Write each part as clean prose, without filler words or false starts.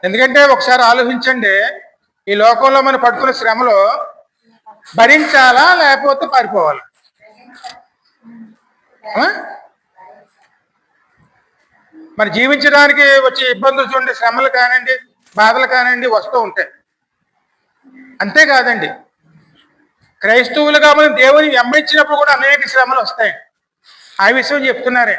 ఎందుకంటే ఒకసారి ఆలోచించండి, ఈ లోకంలో మనం పడుతున్న శ్రమలో భరించాలా లేకపోతే పారిపోవాలా? మరి జీవించడానికి వచ్చే ఇబ్బందులు చూడండి, శ్రమలు కానివ్వండి, బాధలు కానివ్వండి వస్తూ ఉంటాయి. అంతేకాదండి, క్రైస్తవులుగా మనం దేవుని వెంబడించినప్పుడు కూడా అనేక శ్రమలు వస్తాయి. ఆ విషయం చెప్తున్నారే.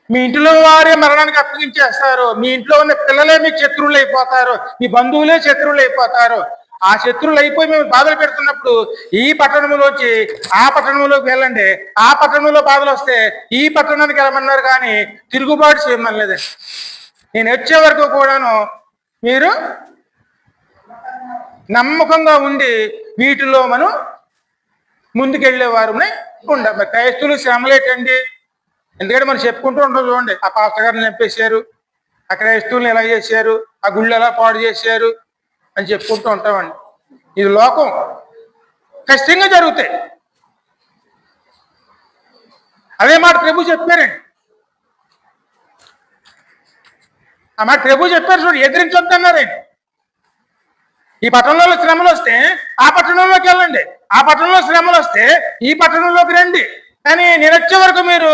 మీ ఇంట్లో వారే మరణానికి అప్పగించేస్తారు, మీ ఇంట్లో ఉన్న పిల్లలే మీకు శత్రువులు అయిపోతారు, మీ బంధువులే శత్రువులు అయిపోతారు. ఆ శత్రువులు అయిపోయి మేము బాధలు పెడుతున్నప్పుడు ఈ పట్టణంలోంచి ఆ పట్టణంలోకి వెళ్ళండి, ఆ పట్టణంలో బాధలు వస్తే ఈ పట్టణానికి వెళ్ళమన్నారు, కానీ తిరుగుబాటు చేయమనలేదండి. నేను వచ్చే వరకు కూడాను మీరు నమ్మకంగా ఉండి వీటిలో మనం ముందుకెళ్ళేవారు ఉండాలి. క్రైస్తవులు శ్రమలేటండి. ఎందుకంటే మనం చెప్పుకుంటూ ఉంటాం చూడండి, ఆ పాస్టర్ గారిని చంపేశారు, ఆ క్రైస్తవుల్ని ఎలా చేశారు, ఆ గుళ్ళు ఎలా పాడు చేశారు అని చెప్పుకుంటూ ఉంటామండి. ఇది లోకం, ఖచ్చితంగా జరుగుతాయి. అదే మాట ప్రభు చెప్పారండి. ఆ మాట ప్రభు చెప్పారు చూడండి, ఎదిరించొద్దన్నారండి. ఈ పట్టణంలో శ్రమలు వస్తే ఆ పట్టణంలోకి వెళ్ళండి, ఆ పట్టణంలో శ్రమలు వస్తే ఈ పట్టణంలోకి రండి, కానీ నేను వచ్చే వరకు మీరు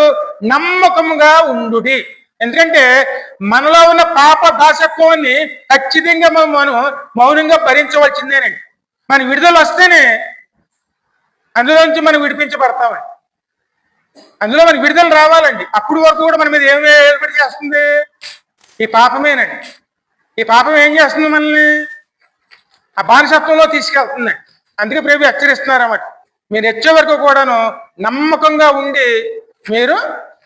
నమ్మకంగా ఉండుడి. ఎందుకంటే మనలో ఉన్న పాప దాసత్వాన్ని ఖచ్చితంగా మనం మౌనంగా భరించవలసిందేనండి. మన విడుదల వస్తేనే అందులోంచి మనం విడిపించబడతామండి. అందులో మనకి విడుదల రావాలండి. అప్పుడు వరకు కూడా మన మీద ఏమి ఏర్పడి చేస్తుంది? ఈ పాపమేనండి. ఈ పాపం ఏం చేస్తుంది? మనల్ని ఆ బానిసత్వంలో తీసుకెళ్తుందండి. అందుకే ప్రభు హెచ్చరిస్తున్నారు అన్నమాట, మీరు వచ్చే వరకు కూడాను నమ్మకంగా ఉండి మీరు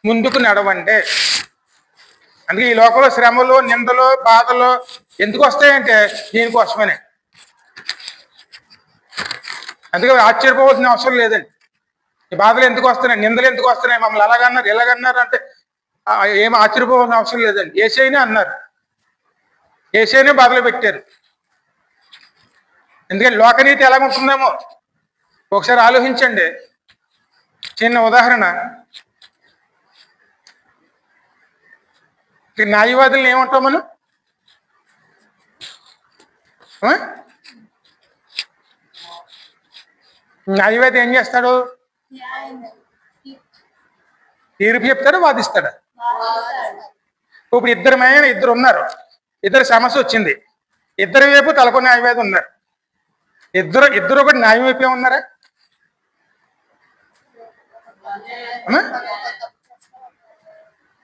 ముందుకు నడవండి. అందుకే ఈ లోకంలో శ్రమలు, నిందలు, బాధలు ఎందుకు వస్తాయంటే దీనికోసమనే. అందుకే ఆశ్చర్యపోవాల్సిన అవసరం లేదండి. ఈ బాధలు ఎందుకు వస్తున్నాయి, నిందలు ఎందుకు వస్తున్నాయి, మమ్మల్ని అలాగన్నారు ఇలాగన్నారు అంటే ఏం ఆశ్చర్యపోవాల్సిన అవసరం లేదండి. యేసయ్యనే అన్నారు, యేసయ్యనే బాధలు పెట్టారు. ఎందుకంటే లోకనీతి ఎలాగుంటుందేమో ఒకసారి ఆలోచించండి. చిన్న ఉదాహరణ, న్యాయవాదులను ఏమంటాం మనం? న్యాయవాది ఏం చేస్తాడు? తీర్పు చెప్తాడు, వాదిస్తాడు. ఇప్పుడు ఇద్దరు ఉన్నారు, ఇద్దరు సమస్య వచ్చింది, ఇద్దరు వైపు తలకు న్యాయవాది ఉన్నారు. ఇద్దరు కూడా న్యాయం వైపే ఉన్నారా?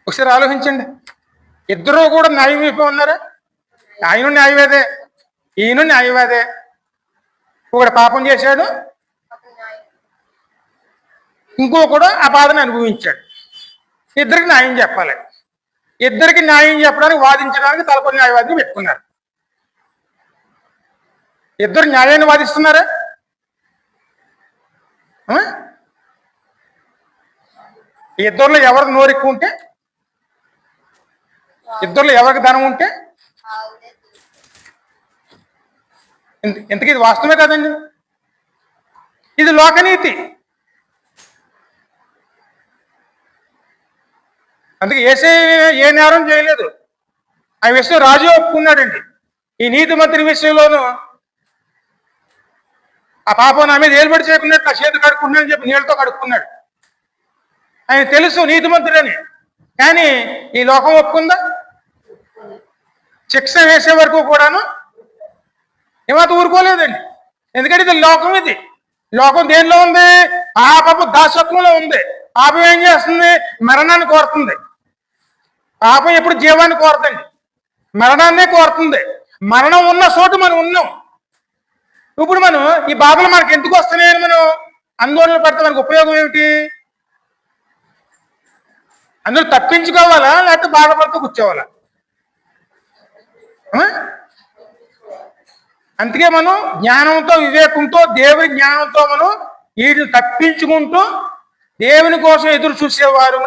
ఒకసారి ఆలోచించండి. ఇద్దరు కూడా న్యాయం వైపే ఉన్నారా? ఆయన న్యాయవాదే, ఈయన న్యాయవాదే. ఒకడు పాపం చేశాడు, ఇంకొకడు ఆ బాధను అనుభవించాడు. ఇద్దరికి న్యాయం చెప్పాలి. ఇద్దరికి న్యాయం చెప్పడానికి వాదించడానికి తలపని న్యాయవాదిని పెట్టుకున్నారు. ఇద్దరు న్యాయాన్ని వాదిస్తున్నారా? ఇద్దరులో ఎవరికి నోరెక్కు ఉంటే, ఇద్దరులో ఎవరికి ధనం ఉంటే, ఇంతకీ ఇది వాస్తవమే కదండి. ఇది లోకనీతి. అందుకే ఏ నేరం చేయలేదు, ఆ విషయం రాజు ఒప్పుకున్నాడండి. ఈ నీతి మంత్రి విషయంలోనూ ఆ పాపం నా మీద ఏలుబడి చేయకున్నట్టు నా చేతి కడుక్కున్నాడని చెప్పి నీళ్ళతో కడుక్కున్నాడు. ఆయన తెలుసు నీతిమంతుడని, కానీ ఈ లోకం ఒప్పుకుందా? శిక్ష వేసే వరకు కూడాను ఏమాత ఊరుకోలేదండి. ఎందుకంటే ఇది లోకం. ఇది లోకం దేనిలో ఉంది? పాపపు దాసత్వంలో ఉంది. పాపం ఏం చేస్తుంది? మరణాన్ని కోరుతుంది. పాపం ఎప్పుడు జీవాన్ని కోరదండి, మరణాన్నే కోరుతుంది. మరణం ఉన్న చోటు మనం ఉన్నాం. ఇప్పుడు మనం ఈ బాధలు మనకు ఎందుకు వస్తున్నాయని మనం ఆందోళన పడితే మనకు ఉపయోగం ఏమిటి? అందులో తప్పించుకోవాలా లేకపోతే బాధపడుతూ కూర్చోవాలా? అందుకే మనం జ్ఞానంతో, వివేకంతో, దేవుని జ్ఞానంతో మనం వీటిని తప్పించుకుంటూ దేవుని కోసం ఎదురు చూసేవారు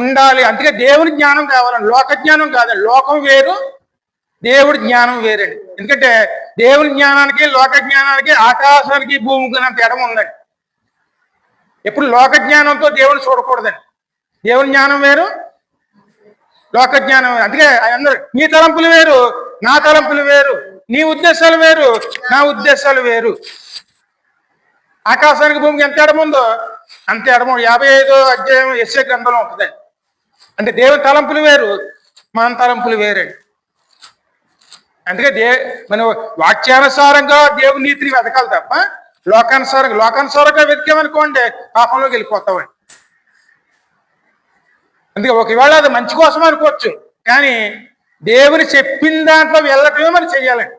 ఉండాలి. అందుకే దేవుని జ్ఞానం కావాలండి, లోక జ్ఞానం కాదండి. లోకం వేరు, దేవుడి జ్ఞానం వేరండి. ఎందుకంటే దేవుని జ్ఞానానికి లోక జ్ఞానానికి ఆకాశానికి భూమికి అంత ఎడమ ఉందండి. ఎప్పుడు లోక జ్ఞానంతో దేవుని చూడకూడదండి. దేవుని జ్ఞానం వేరు, లోక జ్ఞానం. అందుకే అందరూ నీ తలంపులు వేరు, నా తలంపులు వేరు, నీ ఉద్దేశాలు వేరు, నా ఉద్దేశాలు వేరు. ఆకాశానికి భూమికి ఎంత ఎడముందో అంత ఎడము. 55వ అధ్యాయం యెషయా గ్రంథంలో ఉంటుంది. అంటే దేవుని తలంపులు వేరు, మన తలంపులు వేరండి. అందుకే మన వాక్యానుసారంగా దేవుని నీతిని వెతకాలి తప్ప లోకానుసారంగా వెతికామనుకోండి పాపంలోకి వెళ్ళిపోతామండి. అందుకే ఒకవేళ అది మంచి కోసం అనుకోవచ్చు, కానీ దేవుని చెప్పిన దాంట్లో వెళ్ళటమే మనం చెయ్యాలండి.